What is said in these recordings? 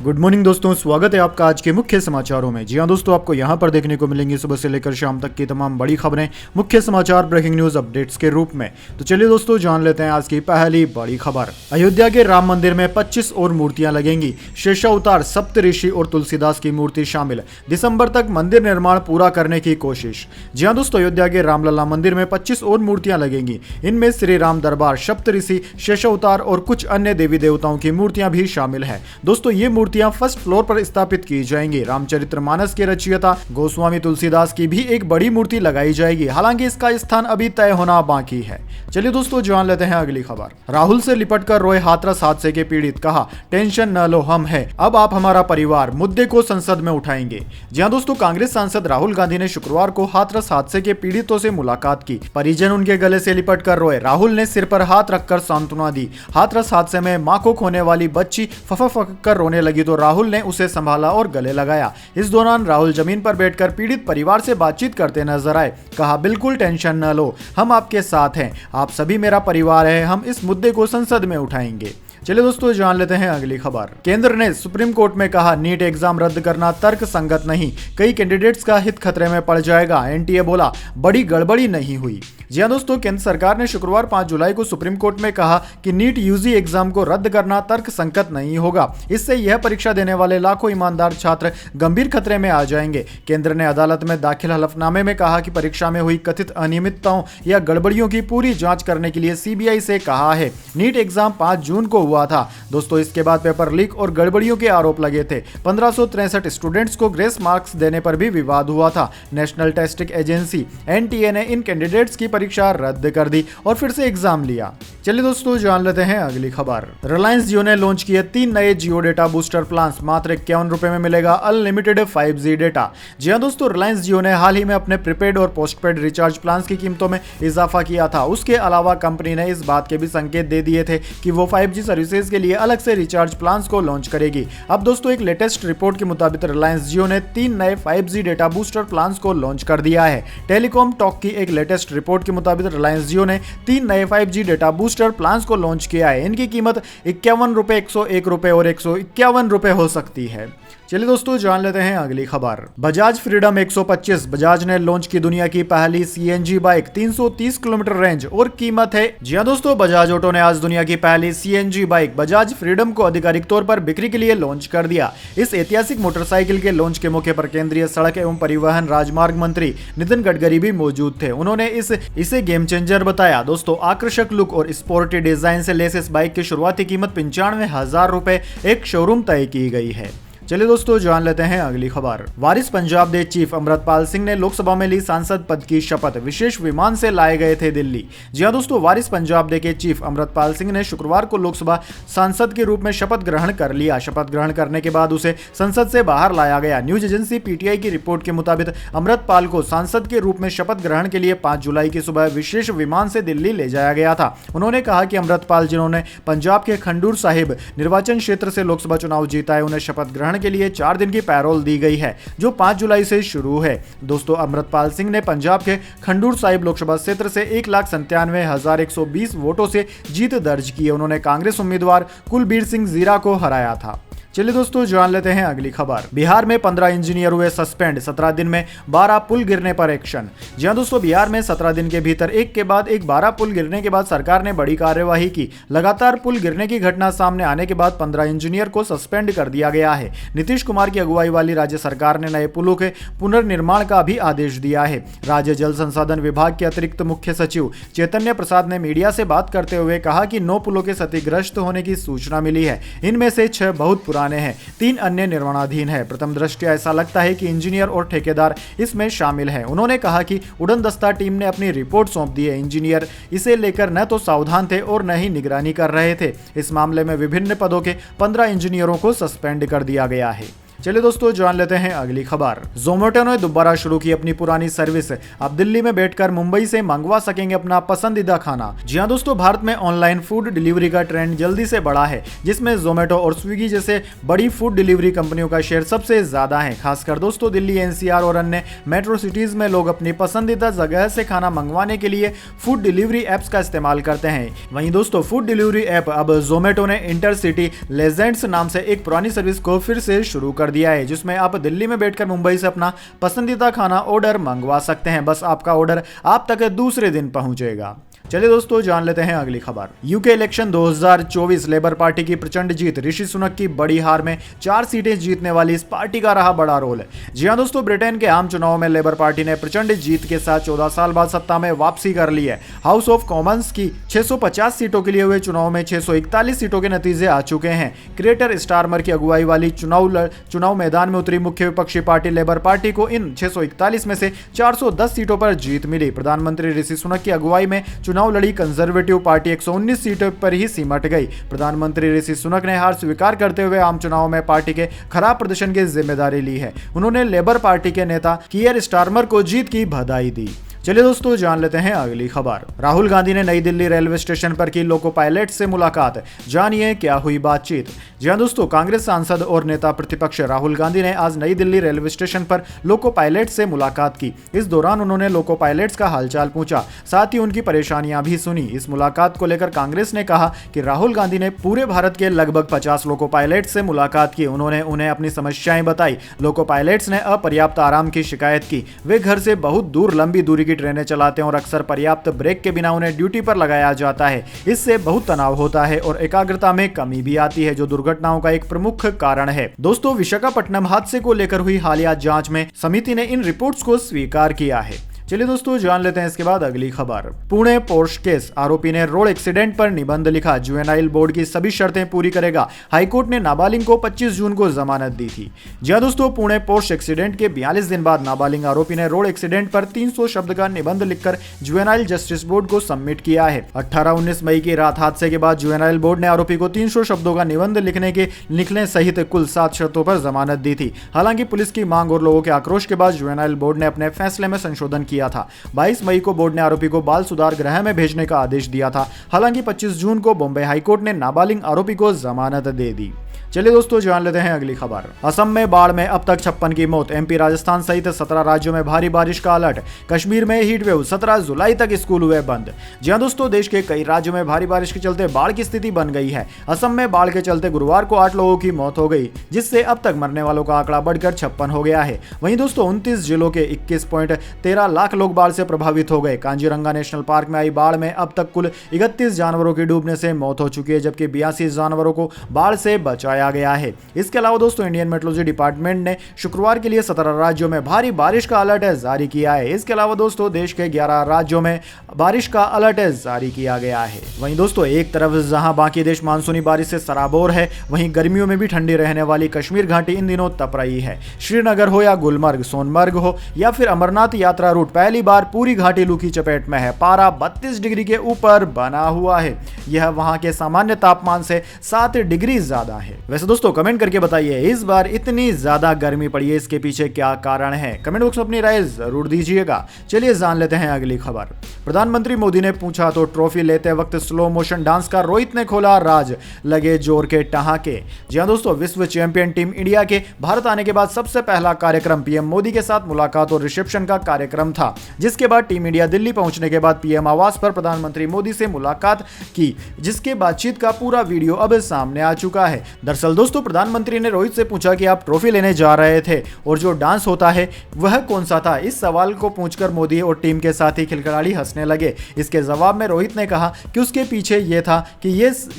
Good morning दोस्तों, स्वागत है आपका आज के मुख्य समाचारों में। जी हाँ दोस्तों, आपको यहाँ पर देखने को मिलेंगी सुबह से लेकर शाम तक की तमाम बड़ी खबरें मुख्य समाचार ब्रेकिंग न्यूज अपडेट्स के रूप में। तो चलिए दोस्तों, जान लेते हैं आज की पहली बड़ी खबर। अयोध्या के राम मंदिर में 25 और मूर्तियां लगेंगी। शेषावतार, सप्तऋषि और तुलसीदास की मूर्ति शामिल। दिसंबर तक मंदिर निर्माण पूरा करने की कोशिश। जी हाँ दोस्तों, अयोध्या के रामलला मंदिर में 25 और मूर्तियां लगेंगी। इनमें श्री राम दरबार, सप्तऋषि, शेषावतार और कुछ अन्य देवी देवताओं की मूर्तियां भी शामिल है। दोस्तों, ये मूर्तियां फर्स्ट फ्लोर पर स्थापित की जाएंगी। रामचरितमानस के रचयिता गोस्वामी तुलसीदास की भी एक बड़ी मूर्ति लगाई जाएगी। हालांकि इसका स्थान अभी तय होना बाकी है। चलिए दोस्तों, जान लेते हैं अगली खबर। राहुल से लिपटकर रोए हाथरस हादसे के पीड़ित, कहा टेंशन न लो, हम हैं, अब आप हमारा परिवार। मुद्दे को संसद में उठाएंगे। जी हां दोस्तों, कांग्रेस सांसद राहुल गांधी ने शुक्रवार को हाथरस हादसे के पीड़ितों से मुलाकात की। परिजन उनके गले से लिपटकर रोए। राहुल ने सिर पर हाथ रखकर सांत्वना दी। हाथरस हादसे में मां को खोने वाली बच्ची फफक कर रोने लगी तो राहुल ने उसे संभाला और गले लगाया। इस दौरान राहुल जमीन पर बैठकर पीड़ित परिवार से बातचीत करते नजर आए। कहा, बिल्कुल टेंशन न लो, हम आपके साथ हैं, आप सभी मेरा परिवार है, हम इस मुद्दे को संसद में उठाएंगे। चलिए दोस्तों, जान लेते हैं अगली खबर। केंद्र ने सुप्रीम कोर्ट में कहा नीट एग्जाम रद्द करना तर्क संगत नहीं, कई कैंडिडेट्स का हित खतरे में पड़ जाएगा। एनटीए बोला बड़ी गड़बड़ी नहीं हुई। जी हां दोस्तों, केंद्र सरकार ने शुक्रवार 5 जुलाई को सुप्रीम कोर्ट में कहा कि नीट यूजी एग्जाम को रद्द करना तर्क संगत नहीं होगा। इससे यह परीक्षा देने वाले लाखों ईमानदार छात्र गंभीर खतरे में आ जाएंगे। केंद्र ने अदालत में दाखिल हलफनामे में कहा कि परीक्षा में हुई कथित अनियमितताओं या गड़बड़ियों की पूरी जांच करने के लिए सीबीआई से कहा है। नीट एग्जाम 5 जून को हुआ था दोस्तों। इसके बाद पेपर लीक और गड़बड़ियों के आरोप लगे थे। 1563 स्टूडेंट्स को ग्रेस मार्क्स देने पर भी विवाद हुआ था। नेशनल टेस्टिंग एजेंसी एनटीए ने इन कैंडिडेट्स की परीक्षा रद्द कर दी और फिर से एग्जाम लिया। चलिए दोस्तों, जान लेते हैं अगली खबर। रिलायंस जियो ने लॉन्च किए 3 नए जियो डेटा बूस्टर प्लान। मात्र 51 रुपए में मिलेगा अनलिमिटेड 5G डेटा। जी हां दोस्तों, रिलायंस जियो ने हाल ही में अपने प्रीपेड और पोस्टपेड रिचार्ज प्लान की कीमतों में इजाफा किया था। उसके अलावा कंपनी ने इस बात के भी संकेत दे दिए थे कि वो 5G सर्विसेज के लिए अलग से रिचार्ज प्लान को लॉन्च करेगी। अब दोस्तों, एक लेटेस्ट रिपोर्ट के मुताबिक रिलायंस जियो ने 3 नए 5G डेटा बूस्टर प्लान को लॉन्च कर दिया है। टेलीकॉम टॉक की एक लेटेस्ट रिपोर्ट के मुताबिक रिलायंस जियो ने 3 नए 5G डेटा बूस्टर प्लान को लॉन्च किया है। इनकी कीमत 51 रुपए, 101 रुपए और 151 रुपए हो सकती है। चलिए दोस्तों, जान लेते हैं अगली खबर। बजाज फ्रीडम 125। बजाज ने लॉन्च की दुनिया की पहली सीएनजी बाइक, 330 किलोमीटर रेंज और कीमत है। जी हां दोस्तों, बजाज ऑटो ने आज दुनिया की पहली सीएनजी बाइक बजाज फ्रीडम को आधिकारिक तौर पर बिक्री के लिए लॉन्च कर दिया। इस ऐतिहासिक मोटरसाइकिल के लॉन्च के मौके पर केंद्रीय सड़क एवं परिवहन राजमार्ग मंत्री नितिन गडकरी भी मौजूद थे। उन्होंने इसे गेम चेंजर बताया। दोस्तों, आकर्षक लुक और स्पोर्टी डिजाइन से लेस इस बाइक की शुरुआती कीमत 95,000 रुपए एक शोरूम तय की गई है। चलिए दोस्तों, जान लेते हैं अगली खबर। वारिस पंजाब दे चीफ अमृतपाल सिंह ने लोकसभा में ली सांसद पद की शपथ। विशेष विमान से लाए गए थे दिल्ली। जी हां दोस्तों, वारिस पंजाब दे के चीफ अमृतपाल सिंह ने शुक्रवार को लोकसभा सांसद के रूप में शपथ ग्रहण कर लिया। शपथ ग्रहण करने के बाद उसे संसद से बाहर लाया गया। न्यूज एजेंसी पीटीआई की रिपोर्ट के मुताबिक अमृतपाल को सांसद के रूप में शपथ ग्रहण के लिए 5 जुलाई की सुबह विशेष विमान से दिल्ली ले जाया गया था। उन्होंने कहा कि अमृतपाल, जिन्होंने पंजाब के खंडूर साहिब निर्वाचन क्षेत्र से लोकसभा चुनाव जीता है, उन्हें शपथ ग्रहण के लिए 4 दिन की पैरोल दी गई है, जो 5 जुलाई से शुरू है। दोस्तों, अमृतपाल सिंह ने पंजाब के खंडूर साहिब लोकसभा क्षेत्र से 1,97,120 वोटों से जीत दर्ज की है। उन्होंने कांग्रेस उम्मीदवार कुलबीर सिंह जीरा को हराया था। चलिए दोस्तों, जान लेते हैं अगली खबर। बिहार में 15 इंजीनियर हुए सस्पेंड। 17 दिन में 12 पुल गिरने पर एक्शन। जी हां दोस्तों, बिहार में 17 दिन के भीतर एक के बाद एक 12 पुल गिरने के बाद सरकार ने बड़ी कार्यवाही की। लगातार पुल गिरने की घटना सामने आने के बाद 15 इंजीनियर को सस्पेंड कर दिया गया है। नीतीश कुमार की अगुवाई वाली राज्य सरकार ने नए पुलों के पुनर्निर्माण का भी आदेश दिया है। राज्य जल संसाधन विभाग के अतिरिक्त मुख्य सचिव चैतन्य प्रसाद ने मीडिया से बात करते हुए कहा कि 9 पुलों के क्षतिग्रस्त होने की सूचना मिली है। इनमें से 6 बहुत पुराने हैं, 3 अन्य निर्माणाधीन है। प्रथम दृष्टया ऐसा लगता है कि इंजीनियर और ठेकेदार इसमें शामिल हैं। उन्होंने कहा कि उड़न दस्ता टीम ने अपनी रिपोर्ट सौंप दी है। इंजीनियर इसे लेकर न तो सावधान थे और न ही निगरानी कर रहे थे। इस मामले में विभिन्न पदों के 15 इंजीनियरों को सस्पेंड कर दिया गया है। चलिए दोस्तों जान लेते हैं अगली खबर। जोमेटो ने दोबारा शुरू की अपनी पुरानी सर्विस। आप दिल्ली में बैठकर मुंबई से मंगवा सकेंगे अपना पसंदीदा खाना। जी हां दोस्तों, भारत में ऑनलाइन फूड डिलीवरी का ट्रेंड जल्दी से बढ़ा है, जिसमें जोमेटो और स्विगी जैसे बड़ी फूड डिलीवरी कंपनियों का शेयर सबसे ज्यादा है। खासकर दोस्तों दिल्ली, एनसीआर और अन्य मेट्रो सिटीज में लोग अपनी पसंदीदा जगह से खाना मंगवाने के लिए फूड डिलीवरी एप्स का इस्तेमाल करते हैं। वहीं दोस्तों फूड डिलीवरी ऐप अब जोमेटो ने इंटरसिटी लेजेंड्स नाम से एक पुरानी सर्विस को फिर से शुरू कर दिया है, जिसमें आप दिल्ली में बैठकर मुंबई से अपना पसंदीदा खाना ऑर्डर मंगवा सकते हैं। बस आपका ऑर्डर आप तक दूसरे दिन पहुंचेगा। चलिए दोस्तों जान लेते हैं अगली खबर। यूके इलेक्शन 2024 लेबर पार्टी की प्रचंड जीत। ऋषि सुनक की बड़ी हार में 4 सीटें जीतने वाली इस पार्टी का रहा बड़ा रोल। जी हां दोस्तों, ब्रिटेन के आम चुनाव में लेबर पार्टी ने प्रचंड जीत के साथ 14 साल बाद सत्ता में वापसी कर ली है। हाउस ऑफ कॉमन्स की 650 सीटों के लिए हुए चुनाव में 641 सीटों के नतीजे आ चुके हैं। क्रिएटर स्टारमर की अगुवाई वाली चुनाव मैदान में उतरी मुख्य विपक्षी पार्टी लेबर पार्टी को इन 641 में से 410 सीटों पर जीत मिली। प्रधानमंत्री ऋषि सुनक की अगुवाई में चुनाव लड़ी कंजर्वेटिव पार्टी 119 सीटों पर ही सिमट गई। प्रधानमंत्री ऋषि सुनक ने हार स्वीकार करते हुए आम चुनाव में पार्टी के खराब प्रदर्शन की जिम्मेदारी ली है। उन्होंने लेबर पार्टी के नेता कीयर स्टारमर को जीत की बधाई दी। चलिए दोस्तों जान लेते हैं अगली खबर। राहुल गांधी ने नई दिल्ली रेलवे स्टेशन पर की लोको पायलट से मुलाकात। जानिए क्या हुई बातचीत। जी हां दोस्तों, कांग्रेस सांसद और नेता प्रतिपक्ष राहुल गांधी ने आज नई दिल्ली रेलवे स्टेशन पर लोको पायलट से मुलाकात की। इस दौरान उन्होंने लोको पायलट्स का हालचाल पूछा, साथ ही उनकी परेशानियां भी सुनी। इस मुलाकात को लेकर कांग्रेस ने कहा कि राहुल गांधी ने पूरे भारत के लगभग 50 लोको पायलट से मुलाकात की। उन्होंने उन्हें अपनी समस्याएं बताई। लोको पायलट्स ने अपर्याप्त आराम की शिकायत की। वे घर से बहुत दूर लंबी दूरी की ट्रेनें चलाते हैं और अक्सर पर्याप्त ब्रेक के बिना उन्हें ड्यूटी पर लगाया जाता है। इससे बहुत तनाव होता है और एकाग्रता में कमी भी आती है, जो दुर्घटनाओं का एक प्रमुख कारण है। दोस्तों विशाखापट्टनम हादसे को लेकर हुई हालिया जांच में समिति ने इन रिपोर्ट्स को स्वीकार किया है। चलिए दोस्तों जान लेते हैं इसके बाद अगली खबर। Pune Porsche case. आरोपी ने रोड एक्सीडेंट पर निबंध लिखा। जुवेनाइल बोर्ड की सभी शर्तें पूरी करेगा। हाईकोर्ट ने नाबालिग को 25 जून को जमानत दी थी। जी हां दोस्तों, पुणे पोर्श एक्सीडेंट के 42 दिन बाद नाबालिग आरोपी ने रोड एक्सीडेंट पर 300 शब्द का निबंध लिखकर जुवेनाइल जस्टिस बोर्ड को सबमिट किया है। 18-19 मई की रात हादसे के बाद जुवेनाइल बोर्ड ने आरोपी को 300 शब्दों का निबंध लिखने सहित कुल 7 शर्तों पर जमानत दी थी। हालांकि पुलिस की मांग और लोगों के आक्रोश के बाद जुवेनाइल बोर्ड ने अपने फैसले में संशोधन किया था। 22 मई को बोर्ड ने आरोपी को बाल सुधार गृह में भेजने का आदेश दिया था। हालांकि 25 जून को बॉम्बे हाईकोर्ट ने नाबालिग आरोपी को जमानत दे दी। चलिए दोस्तों जान लेते हैं अगली खबर। असम में बाढ़ में अब तक 56 की मौत। एमपी, राजस्थान सहित 17 राज्यों में भारी बारिश का अलर्ट। कश्मीर में हीट वेव। 17 जुलाई तक स्कूल हुए बंद। जी हां दोस्तों, देश के कई राज्यों में भारी बारिश के चलते बाढ़ की स्थिति बन गई है। असम में बाढ़ के चलते गुरुवार को 8 लोगों की मौत हो गई, जिससे अब तक मरने वालों का आंकड़ा बढ़कर 56 हो गया है। वहीं दोस्तों 29 जिलों के 21.13 लाख लोग बाढ़ से प्रभावित हो गए। कांजीरंगा नेशनल पार्क में आई बाढ़ में अब तक कुल 31 जानवरों की डूबने से मौत हो चुकी है, जबकि 82 जानवरों को बाढ़ से बचाया गया है। इसके अलावा दोस्तों इंडियन मेट्रोलॉजी डिपार्टमेंट ने शुक्रवार के लिए 17 राज्यों में भारी बारिश का अलर्ट जारी किया है। इसके अलावा दोस्तों देश के 11 राज्यों में बारिश का अलर्ट जारी किया गया है। वहीं दोस्तों एक तरफ जहां बाकी देश मानसूनी बारिश से सराबोर है, वहीं गर्मियों में भी ठंडी रहने वाली कश्मीर घाटी इन दिनों तप रही है। श्रीनगर हो या गुलमर्ग, सोनमर्ग हो या फिर अमरनाथ यात्रा रूट, पहली बार पूरी घाटी लू की चपेट में है। पारा 32 डिग्री के ऊपर बना हुआ है। यह वहां के सामान्य तापमान से 7 डिग्री ज्यादा है। वैसे दोस्तों कमेंट करके बताइए इस बार इतनी ज्यादा गर्मी पड़ी है, इसके पीछे क्या कारण है? कमेंट बॉक्स में अपनी राय जरूर दीजिएगा। चलिए जान लेते हैं अगली खबर। प्रधानमंत्री मोदी ने पूछा तो ट्रॉफी लेते वक्त स्लो मोशन डांस का रोहित ने खोला राज, लगे जोर के ठहाके। जी हां दोस्तों, विश्व चैंपियन टीम इंडिया के भारत आने के बाद सबसे पहला कार्यक्रम पीएम मोदी के साथ मुलाकात और रिसेप्शन का कार्यक्रम था, जिसके बाद टीम इंडिया दिल्ली पहुंचने के बाद पीएम आवास पर प्रधानमंत्री मोदी से मुलाकात की, जिसके बातचीत का पूरा वीडियो अब सामने आ चुका है। दरअसल दोस्तों प्रधानमंत्री ने रोहित से पूछा कि आप ट्रॉफी लेने जा रहे थे और जो डांस होता है वह कौन सा था। इस सवाल को पूछकर मोदी और टीम के साथी खिलखिलाड़ी हंसने लगे। इसके जवाब में रोहित ने कहा कि उसके पीछे यह था कि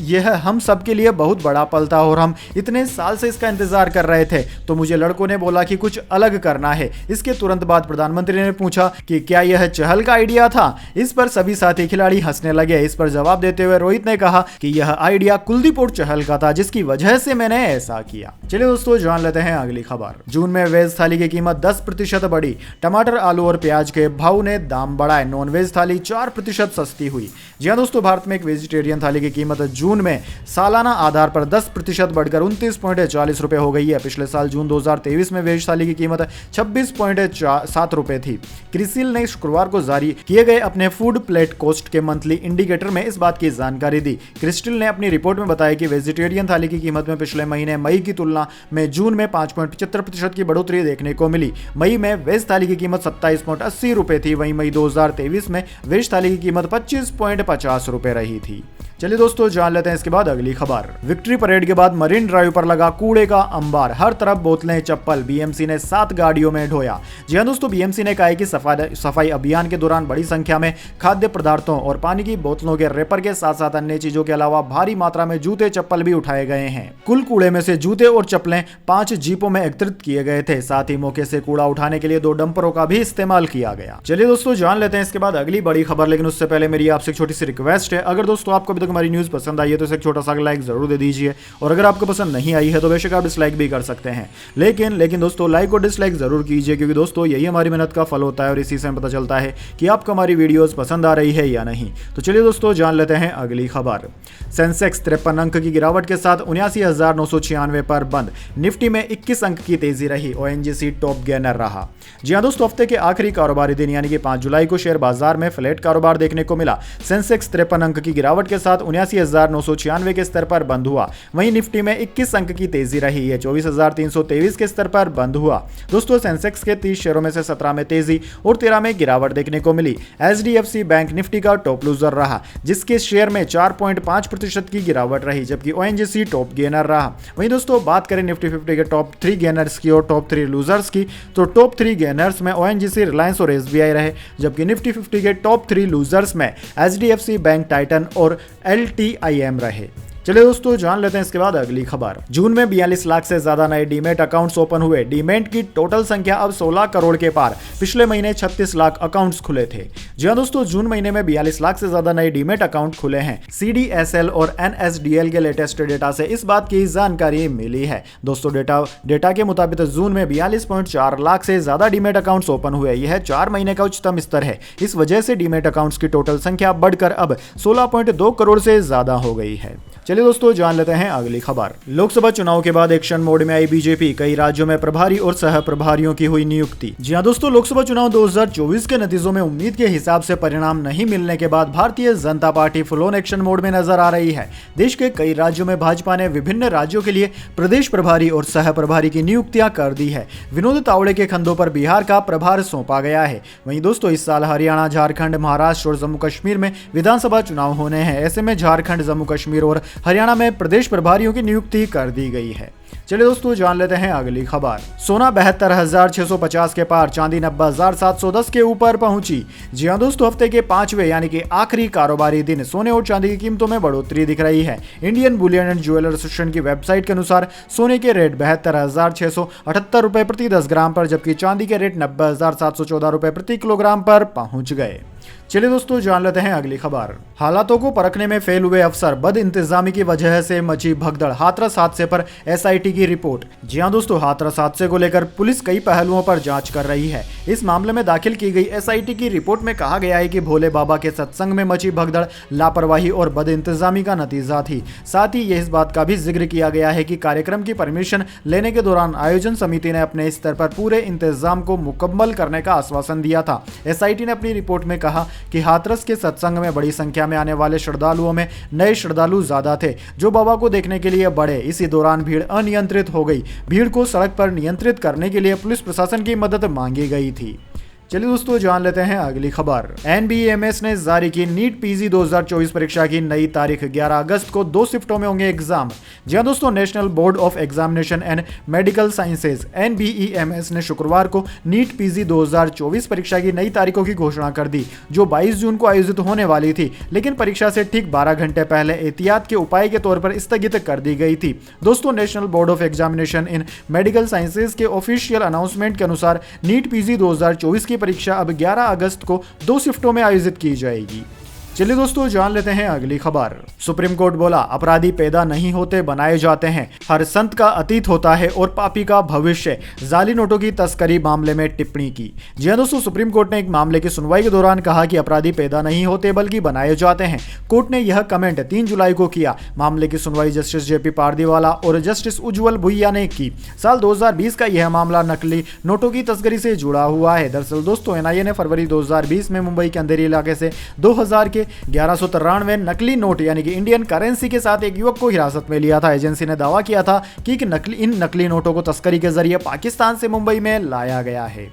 यह हम सब के लिए बहुत बड़ा पल था और हम इतने साल से इसका इंतजार कर रहे थे, तो मुझे लड़कों ने बोला कि कुछ अलग करना है। इसके तुरंत बाद प्रधानमंत्री ने पूछा कि क्या यह चहल का आइडिया था। इस पर सभी साथी खिलाड़ी हंसने लगे। इस पर जवाब देते हुए रोहित ने कहा कि यह आइडिया कुलदीप और चहल का था, जिसकी वजह से कैसे मैंने ऐसा किया। चलिए दोस्तों जान लेते हैं अगली खबर। जून में वेज थाली की कीमत 10% बढ़ी। टमाटर, आलू और प्याज के भाव ने दाम बढ़ाए। नॉन वेज थाली 4% सस्ती हुई। जी हाँ दोस्तों, भारत में एक वेजिटेरियन थाली की कीमत जून में सालाना आधार पर 10% बढ़कर 29.40 रुपए हो गई है। पिछले साल जून 2023 में वेज थाली की कीमत 26.7 रुपए थी। क्रिसिल ने शुक्रवार को जारी किए गए अपने फूड प्लेट कॉस्ट के मंथली इंडिकेटर में इस बात की जानकारी दी। क्रिस्टल ने अपनी रिपोर्ट में बताया कि वेजिटेरियन थाली की कीमत में पिछले महीने मई की तुलना में जून में 5.75% की बढ़ोतरी देखने को मिली। मई में वेज थाली की कीमत 27.80 रुपए थी। वहीं मई 2023 में वेज थाली की कीमत 25.50 रुपए रही थी। चलिए दोस्तों जान लेते हैं इसके बाद अगली खबर। विक्ट्री परेड के बाद मरीन ड्राइव पर लगा कूड़े का अंबार। हर तरफ बोतलें, चप्पल। बीएमसी ने 7 गाड़ियों में ढोया। जी हाँ दोस्तों, बीएमसी ने कहा है कि सफाई अभियान के दौरान बड़ी संख्या में खाद्य पदार्थों और पानी की बोतलों के रेपर के साथ साथ अन्य चीजों के अलावा भारी मात्रा में जूते, चप्पल भी उठाए गए हैं। कुल कूड़े में से जूते और चप्पलें 5 जीपों में एकत्रित किए गए थे। साथ ही मौके से कूड़ा उठाने के लिए 2 डंपरों का भी इस्तेमाल किया गया। चलिए दोस्तों जान लेते हैं इसके बाद अगली बड़ी खबर, लेकिन उससे पहले मेरी आपसे एक छोटी सी रिक्वेस्ट है। अगर दोस्तों आपको अभी तक हमारी न्यूज पसंद आई है तो इसे एक छोटा सा लाइक जरूर दे दीजिए, और अगर आपको पसंद नहीं आई है तो बेशक आप डिसलाइक भी कर सकते हैं। लेकिन दोस्तों लाइक और डिसलाइक जरूर कीजिए, क्योंकि दोस्तों यही हमारी मेहनत का फल होता है और इसी से पता चलता है कि आपको हमारी वीडियोस पसंद आ रही है या नहीं। तो चलिए दोस्तों जान लेते हैं अगली खबर। सेंसेक्स 53 अंक की गिरावट के साथ 79,996 पर बंद। निफ्टी में 21 अंक की तेजी रही। ओएनजीसी टॉप गेनर रहा। जी हाँ दोस्तों, हफ्ते के आखिरी कारोबारी दिन यानी कि 5 जुलाई को शेयर बाजार में फ्लैट कारोबार देखने को मिला। सेंसेक्स 53 अंक की गिरावट के साथ 79,996 के स्तर पर बंद हुआ। वहीं निफ्टी में 21 अंक की तेजी रही है, 24,323 के स्तर पर बंद हुआ। दोस्तों सेंसेक्स के 30 शेयरों में से 17 में तेजी और 13 में गिरावट देखने को मिली। एचडीएफसी बैंक निफ्टी का टॉप लूजर रहा, जिसके शेयर में 4.5% की गिरावट रही, जबकि ओएनजीसी टॉप गेनर रहा। वहीं दोस्तों बात करें निफ्टी 50 के टॉप 3 गेनर्स की और टॉप 3 लूजर्स की, तो टॉप 3 गेनर्स में ओएनजीसी, रिलायंस और एसबीआई रहे, जबकि निफ्टी 50 के टॉप 3 लूजर्स में एचडीएफसी बैंक, टाइटन और एलटीआईएम रहे। चलिए दोस्तों जान लेते हैं इसके बाद अगली खबर। जून में 42 लाख से ज्यादा नए डीमेट अकाउंट्स ओपन हुए। डीमेट की टोटल संख्या अब 16 करोड़ के पार। पिछले महीने 36 लाख अकाउंट्स खुले थे। जी हाँ दोस्तों, जून महीने में 42 लाख से ज्यादा नए डीमेट अकाउंट खुले हैं। सीडीएसएल और एनएसडीएल के लेटेस्ट डेटा से इस बात की जानकारी मिली है। दोस्तों डेटा के मुताबिक जून में 42.4 लाख से ज्यादा डीमेट अकाउंट्स ओपन हुए। यह 4 महीने का उच्चतम स्तर है। इस वजह से डीमेट अकाउंट्स की टोटल संख्या बढ़कर अब 16.2 करोड़ से ज्यादा हो गई है। चलिए दोस्तों जान लेते हैं अगली खबर। लोकसभा चुनाव के बाद एक्शन मोड में आई बीजेपी। कई राज्यों में प्रभारी और सह प्रभारियों की हुई नियुक्ति। जी हां दोस्तों, लोकसभा चुनाव 2024 के नतीजों में उम्मीद के हिसाब से परिणाम नहीं मिलने के बाद Bharatiya Janata party full on action mode में नजर आ रही है। देश के कई राज्यों में भाजपा ने विभिन्न राज्यों के लिए प्रदेश प्रभारी और सह प्रभारी की नियुक्तियां कर दी है। विनोद तावड़े के कंधों पर बिहार का प्रभार सौंपा गया है। वहीं दोस्तों इस साल हरियाणा, झारखंड, महाराष्ट्र और जम्मू कश्मीर में विधानसभा चुनाव होने हैं। ऐसे में झारखंड, जम्मू कश्मीर और हरियाणा में प्रदेश प्रभारियों की नियुक्ति कर दी गई है। चलिए दोस्तों जान लेते हैं अगली खबर। सोना 72,650 के पार, चांदी 90,710 के ऊपर पहुंची। जी हां दोस्तों, हफ्ते के 5वें यानी कि आखिरी कारोबारी दिन सोने और चांदी की कीमतों में बढ़ोतरी दिख रही है। Indian Boolean and jeweller association की वेबसाइट के अनुसार सोने के रेट 72,678 रुपए प्रति 10 ग्राम पर, जबकि चांदी के रेट 90,714 रुपए प्रति किलोग्राम पर पहुंच गए। चलिए दोस्तों जान लेते हैं अगली खबर। हालातों को परखने में फेल हुए अफसर, बद इंतजामी की वजह से मची भगदड़। हाथरस हादसे पर एसआईटी की रिपोर्ट। जी हां दोस्तों, हाथरस हादसे को लेकर पुलिस कई पहलुओं पर जांच कर रही है। इस मामले में दाखिल की गई एसआईटी की रिपोर्ट में कहा गया है कि भोले बाबा के सत्संग में मची भगदड़ लापरवाही और बद इंतजामी का नतीजा थी। साथ ही यह इस बात का भी जिक्र किया गया है कि कार्यक्रम की परमिशन लेने के दौरान आयोजन समिति ने अपने स्तर पर पूरे इंतजाम को मुकम्मल करने का आश्वासन दिया था। एसआईटी ने अपनी रिपोर्ट में कहा कि हाथरस के सत्संग में बड़ी संख्या में आने वाले श्रद्धालुओं में नए श्रद्धालु ज्यादा थे जो बाबा को देखने के लिए बढ़े। इसी दौरान भीड़ अनियंत्रित हो गई। भीड़ को सड़क पर नियंत्रित करने के लिए पुलिस प्रशासन की मदद मांगी गई थी। चलिए दोस्तों जान लेते हैं अगली खबर। एनबीएमएस ने जारी की नीट पीजी 2024 परीक्षा की नई तारीख। 11 अगस्त को 2 शिफ्टों में होंगे एग्जाम। जी हां दोस्तों, national board of examination and medical sciences NBEMS ने शुक्रवार को नीट पीजी 2024 परीक्षा की नई तारीखों की घोषणा कर दी, जो 22 जून को आयोजित होने वाली थी, लेकिन परीक्षा से ठीक 12 घंटे पहले एहतियात के उपाय के तौर पर स्थगित कर दी गई थी। दोस्तों, national board of examination in medical sciences के ऑफिशियल अनाउंसमेंट के अनुसार नीट पीजी 2024 की परीक्षा अब 11 अगस्त को 2 शिफ्टों में आयोजित की जाएगी। चलिए दोस्तों जान लेते हैं अगली खबर। सुप्रीम कोर्ट बोला अपराधी पैदा नहीं होते बनाए जाते हैं, हर संत का अतीत होता है और पापी का भविष्य, जाली नोटों की तस्करी मामले में टिप्पणी की। जी हां दोस्तों, सुप्रीम कोर्ट ने एक मामले की सुनवाई के दौरान कहा कि अपराधी पैदा नहीं होते बल्कि बनाए जाते हैं। कोर्ट ने यह कमेंट 3 जुलाई को किया। मामले की सुनवाई जस्टिस जेपी पारदीवाला और जस्टिस उज्जवल भुइया ने की। साल 2020 का यह मामला नकली नोटों की तस्करी से जुड़ा हुआ है। दरअसल दोस्तों एनआईए ने फरवरी 2020 में मुंबई के अंधेरी इलाके से 2000 के 1193 नकली नोट यानी कि इंडियन करेंसी के साथ एक युवक को हिरासत में लिया था। एजेंसी ने दावा किया था कि इन नकली नोटों को तस्करी के जरिए पाकिस्तान से मुंबई में लाया गया है।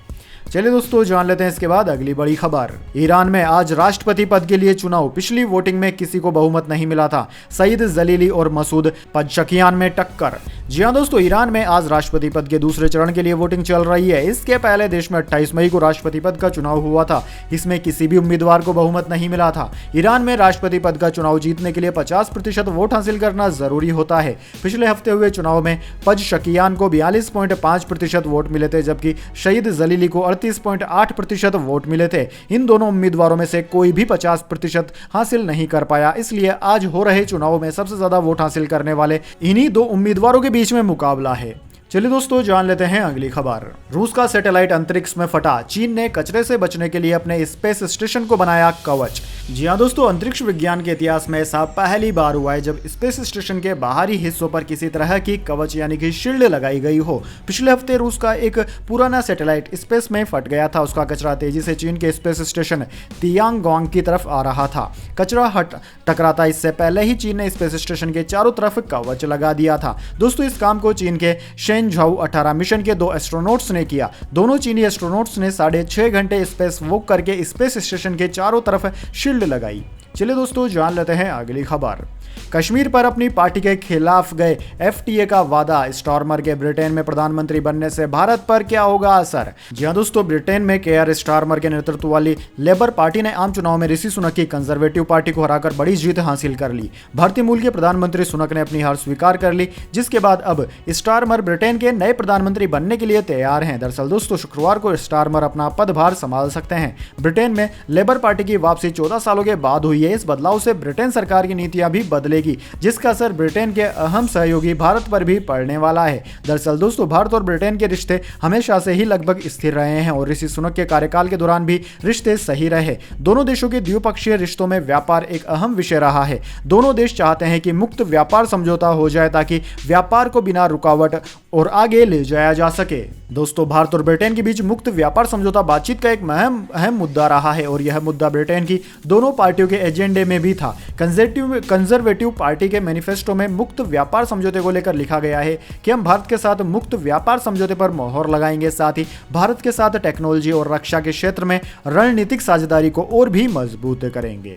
चलिए दोस्तों जान लेते हैं इसके बाद अगली बड़ी खबर। ईरान में आज राष्ट्रपति पद के लिए चुनाव, पिछली वोटिंग में किसी को बहुमत नहीं मिला था। सईद जलीली और मसूद पजशकियान में टक्कर। जी हां दोस्तों, ईरान में आज राष्ट्रपति पद के दूसरे चरण के लिए वोटिंग चल रही है। इसके पहले देश में 28 मई को राष्ट्रपति पद का चुनाव हुआ था। इसमें किसी भी उम्मीदवार को बहुमत नहीं मिला था। ईरान में राष्ट्रपति पद का चुनाव जीतने के लिए 50% वोट हासिल करना जरूरी होता है। पिछले हफ्ते हुए चुनाव में पजशकियान को 42.5% वोट मिले थे, जबकि सईद जलीली को 38.8% वोट मिले थे। इन दोनों उम्मीदवारों में से कोई भी 50% हासिल नहीं कर पाया। इसलिए आज हो रहे चुनाव में सबसे ज्यादा वोट हासिल करने वाले इन्हीं दो उम्मीदवारों के बीच में मुकाबला है। चलिए दोस्तों जान लेते हैं अगली खबर। रूस का सैटेलाइट अंतरिक्ष में फटा, चीन ने कचरे से बचने के लिए अपने स्पेस स्टेशन को बनाया कवच। जी हां दोस्तों, अंतरिक्ष विज्ञान के इतिहास में ऐसा पहली बार हुआ है जब स्पेस स्टेशन के बाहरी हिस्सों पर किसी तरह की कवच यानी कि शील्ड लगाई गई हो। पिछले हफ्ते रूस का एक पुराना सैटेलाइट स्पेस में फट गया था। उसका कचरा तेजी से चीन के स्पेस स्टेशन तियांगोंग की तरफ आ रहा था। कचरा टकराता इससे पहले ही चीन ने स्पेस स्टेशन के चारों तरफ कवच लगा दिया था। दोस्तों इस काम को चीन के शेनझाओ 18 मिशन के 2 एस्ट्रोनॉट्स ने किया। दोनों चीनी एस्ट्रोनॉट्स ने 6.5 घंटे स्पेस वॉक करके स्पेस स्टेशन के चारों तरफ शील्ड लगाई। चलिए दोस्तों जान लेते हैं अगली खबर। कश्मीर पर अपनी पार्टी के खिलाफ गए एफटीए का वादा, स्टारमर के ब्रिटेन में प्रधानमंत्री बनने से भारत पर क्या होगा असर। जी हां दोस्तों, ब्रिटेन में केयर स्टारमर के नेतृत्व वाली लेबर पार्टी ने आम चुनाव में ऋषि सुनक की कंजर्वेटिव पार्टी को हराकर बड़ी जीत हासिल कर ली। भारतीय मूल के प्रधानमंत्री सुनक ने अपनी हार स्वीकार कर ली, जिसके बाद अब स्टारमर ब्रिटेन के नए प्रधानमंत्री बनने के लिए तैयार हैं। दरअसल दोस्तों शुक्रवार को स्टारमर अपना पदभार संभाल सकते हैं। ब्रिटेन में लेबर पार्टी की वापसी 14 सालों के बाद हुई है। इस बदलाव से ब्रिटेन सरकार की नीतियां भी बदलेगी, जिसका असर ब्रिटेन के अहम सहयोगी भारत पर भी पड़ने वाला है। दरअसल दोस्तों भारत और ब्रिटेन के रिश्ते हमेशा से ही लगभग स्थिर रहे हैं और ऋषि सुनक के कार्यकाल के दौरान भी रिश्ते सही रहे। दोनों देशों के द्विपक्षीय रिश्तों में व्यापार एक अहम विषय रहा है। दोनों देश चाहते हैं कि मुक्त व्यापार समझौता हो जाए ताकि व्यापार को बिना रुकावट और आगे ले जाया जा सके। दोस्तों भारत और ब्रिटेन के बीच मुक्त व्यापार समझौता बातचीत का एक अहम मुद्दा रहा है और यह मुद्दा ब्रिटेन की दोनों पार्टियों के एजेंडे में भी था। कंजर्वेटिव पार्टी के मैनिफेस्टो में मुक्त व्यापार समझौते को लेकर लिखा गया है कि हम भारत के साथ मुक्त व्यापार समझौते पर मोहर लगाएंगे, साथ ही भारत के साथ टेक्नोलॉजी और रक्षा के क्षेत्र में रणनीतिक साझेदारी को और भी मजबूत करेंगे।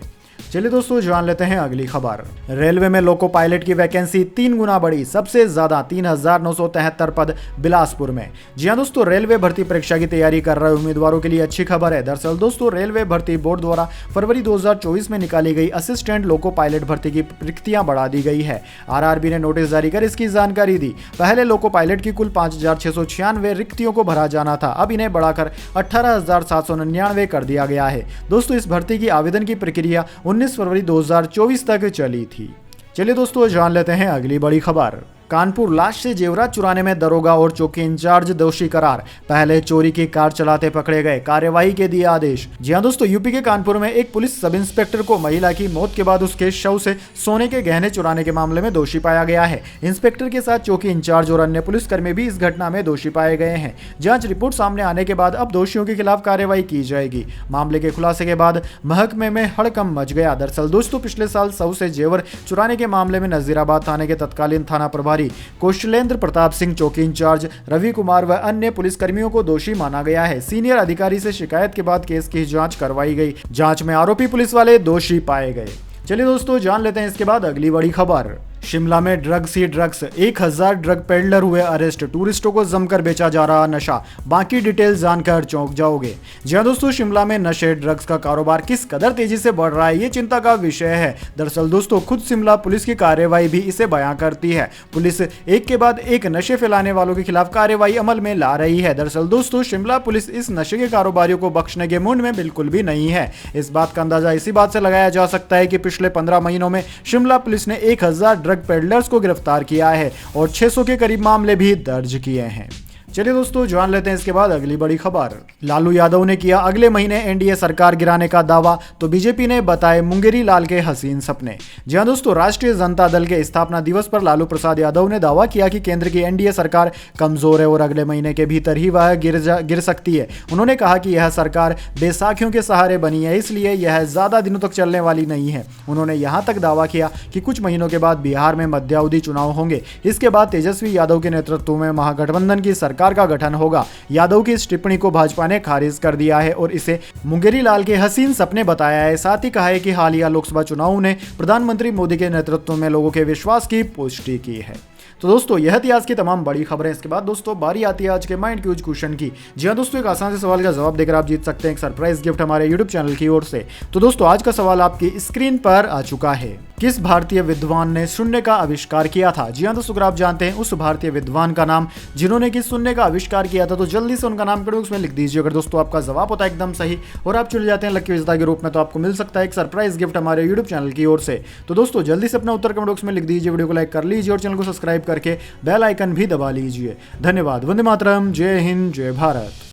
चलिए दोस्तों जान लेते हैं अगली खबर। रेलवे में लोको पायलट की वैकेंसी 3 गुना बढ़ी, सबसे ज्यादा 3973 पद बिलासपुर में। जी हां दोस्तों, रेलवे भर्ती परीक्षा की तैयारी कर रहे उम्मीदवारों के लिए अच्छी खबर है। दरअसल दोस्तों रेलवे भर्ती बोर्ड द्वारा फरवरी 2024 में निकाली गई असिस्टेंट लोको पायलट भर्ती की रिक्तियां बढ़ा दी गई है। आरआरबी ने नोटिस जारी कर इसकी जानकारी दी। पहले लोको पायलट की कुल 5696 रिक्तियों को भरा जाना था, अब इन्हें बढ़ाकर 18799 कर दिया गया है। दोस्तों इस भर्ती की आवेदन की प्रक्रिया 19 फरवरी 2024 तक चली थी। चलिए दोस्तों जान लेते हैं अगली बड़ी खबर। कानपुर लाश से जेवरात चुराने में दरोगा और चौकी इंचार्ज दोषी करार, पहले चोरी की कार चलाते पकड़े गए, कार्यवाही के दिए आदेश। जी हां दोस्तों, यूपी के कानपुर में एक पुलिस सब इंस्पेक्टर को महिला की मौत के बाद उसके शव से सोने के गहने चुराने के मामले में दोषी पाया गया है। इंस्पेक्टर के साथ चौकी इंचार्ज और अन्य पुलिसकर्मी भी इस घटना में दोषी पाए गए हैं। जांच रिपोर्ट सामने आने के बाद अब दोषियों के खिलाफ कार्रवाई की जाएगी। मामले के खुलासे के बाद महकमे में हड़कंप मच गया। दरअसल दोस्तों पिछले साल शव से जेवर चुराने के मामले में नजीराबाद थाने के तत्कालीन थाना प्रभारी कौशलेंद्र प्रताप सिंह, चौकी इंचार्ज रवि कुमार व अन्य पुलिसकर्मियों को दोषी माना गया है। सीनियर अधिकारी से शिकायत के बाद केस की जांच करवाई गई। जांच में आरोपी पुलिस वाले दोषी पाए गए। चलिए दोस्तों जान लेते हैं इसके बाद अगली बड़ी खबर। शिमला में ड्रग्स ही ड्रग्स, 1000 ड्रग पेडलर हुए अरेस्ट, टूरिस्टों को जमकर बेचा जा रहा नशा। बाकी डिटेल्स जानकर चौंक जाओगे। जी हां दोस्तों, शिमला में नशे ड्रग्स का कारोबार किस कदर तेजी से बढ़ रहा है, ये चिंता का विषय है। दरअसल दोस्तों, खुद शिमला पुलिस की कार्रवाई भी इसे बयां करती है। पुलिस एक के बाद एक नशे फैलाने वालों के खिलाफ कार्रवाई अमल में ला रही है। दरअसल दोस्तों, शिमला पुलिस इस नशे के कारोबारियों को बख्शने के मूड में बिल्कुल भी नहीं है। इस बात का अंदाजा इसी बात से लगाया जा सकता है कि पिछले 15 महीनों में शिमला पुलिस ने 1000 ड्रग पेडलर्स को गिरफ्तार किया है और 600 के करीब मामले भी दर्ज किए हैं। चलिए दोस्तों, जान लेते हैं इसके बाद अगली बड़ी खबर। लालू यादव ने किया अगले महीने एनडीए सरकार गिराने का दावा, तो बीजेपी ने बताए मुंगेरी लाल के हसीन सपने। जी हां दोस्तों, राष्ट्रीय जनता दल के स्थापना दिवस पर लालू प्रसाद यादव ने दावा किया कि केंद्र की एनडीए सरकार कमजोर है और अगले महीने के भीतर ही वह गिर सकती है। उन्होंने कहा कि यह सरकार बैसाखियों के सहारे बनी है, इसलिए यह ज्यादा दिनों तक चलने वाली नहीं है। उन्होंने यहां तक दावा किया कि कुछ महीनों के बाद बिहार में मध्यावधि चुनाव होंगे। इसके बाद तेजस्वी यादव के नेतृत्व में महागठबंधन की सरकार का गठन होगा। यादव की इस टिप्पणी को भाजपा ने खारिज कर दिया है और इसे मुंगेरी लाल के हसीन सपने बताया है। साथ ही कहा है कि हालिया लोकसभा चुनाव ने प्रधानमंत्री मोदी के नेतृत्व में लोगों के विश्वास की पुष्टि की है। तो दोस्तों, यह थी आज की तमाम बड़ी खबरें। इसके बाद दोस्तों बारी आती है आज के माइंड क्यूज क्वेश्चन की। जी हां दोस्तों, एक आसान से सवाल का जवाब देकर आप जीत सकते हैं एक सरप्राइज गिफ्ट हमारे यूट्यूब चैनल की ओर से। तो दोस्तों, आज का सवाल आपकी स्क्रीन पर आ चुका है। किस भारतीय विद्वान ने शून्य का आविष्कार किया था? जी हां दोस्तों, अगर आप जानते हैं उस भारतीय विद्वान का नाम जिन्होंने कि शून्य का आविष्कार किया था, तो जल्दी से उनका नाम कमेंट बॉक्स में लिख दीजिए। अगर दोस्तों आपका जवाब होता है एकदम सही और आप चले जाते हैं लकी विजेता के रूप में, तो आपको मिल सकता है एक सरप्राइज गिफ्ट हमारे यूट्यूब चैनल की ओर से। तो दोस्तों जल्दी से अपना उत्तर कमेंट बॉक्स में लिख दीजिए, वीडियो को लाइक कर लीजिए और चैनल को सब्सक्राइब करके बेल आइकन भी दबा लीजिए। धन्यवाद। वंदे मातरम। जय हिंद, जय भारत।